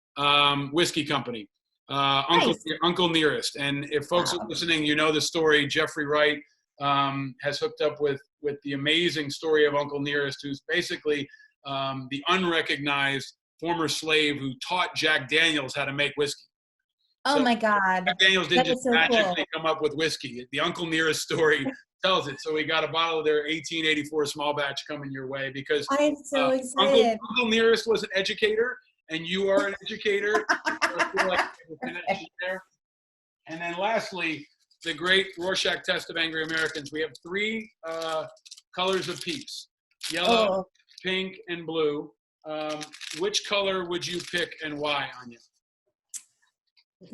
whiskey company, Uncle Nearest. And if folks are listening, you know the story. Jeffrey Wright has hooked up with the amazing story of Uncle Nearest, who's basically the unrecognized former slave who taught Jack Daniels how to make whiskey. Oh my God. Jack Daniels didn't just magically come up with whiskey. The Uncle Nearest story tells it. So we got a bottle of their 1884 small batch coming your way because I'm so excited. Uncle Nearest was an educator, and you are an educator. So I feel like there's a connection there. And then lastly, the great Rorschach test of angry Americans. We have 3 colors of peeps: yellow, pink, and blue. Which color would you pick and why, Anya?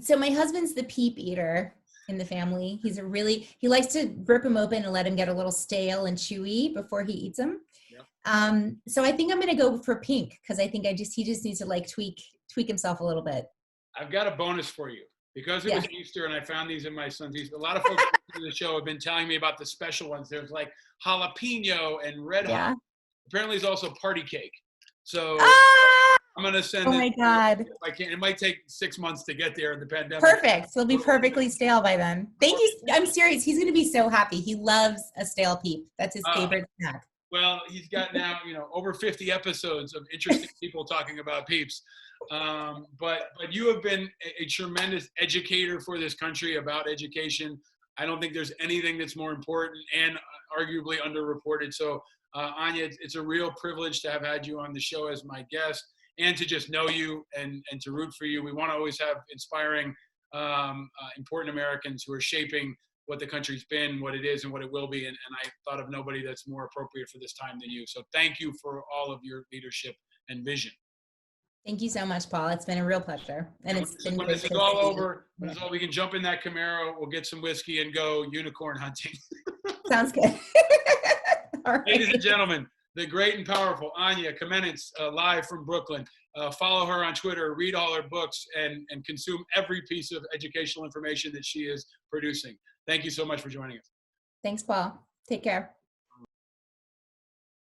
So my husband's the peep eater in the family. He likes to rip them open and let them get a little stale and chewy before he eats them. Yep. So I think I'm going to go for pink because I think he just needs to like tweak himself a little bit. I've got a bonus for you. Because it was Easter and I found these in my son's Easter. A lot of folks on the show have been telling me about the special ones. There's like jalapeno and red hot. Apparently there's also party cake. So I'm going to send it. Oh my God. If I can. It might take 6 months to get there in the pandemic. Perfect. So it'll be perfectly stale by then. Thank you. I'm serious. He's going to be so happy. He loves a stale peep. That's his favorite snack. Well, he's got now, over 50 episodes of interesting people talking about peeps. But you have been a tremendous educator for this country about education. I don't think there's anything that's more important and arguably underreported. So, Anya, it's a real privilege to have had you on the show as my guest and to just know you and to root for you. We want to always have inspiring, important Americans who are shaping what the country's been, what it is, and what it will be. And I thought of nobody that's more appropriate for this time than you. So thank you for all of your leadership and vision. Thank you so much, Paul. It's been a real pleasure. And when this is all over, we can jump in that Camaro, we'll get some whiskey and go unicorn hunting. Sounds good. Right. Ladies and gentlemen, the great and powerful Anya Kamenetz, live from Brooklyn. Follow her on Twitter, read all her books, and consume every piece of educational information that she is producing. Thank you so much for joining us. Thanks, Paul. Take care.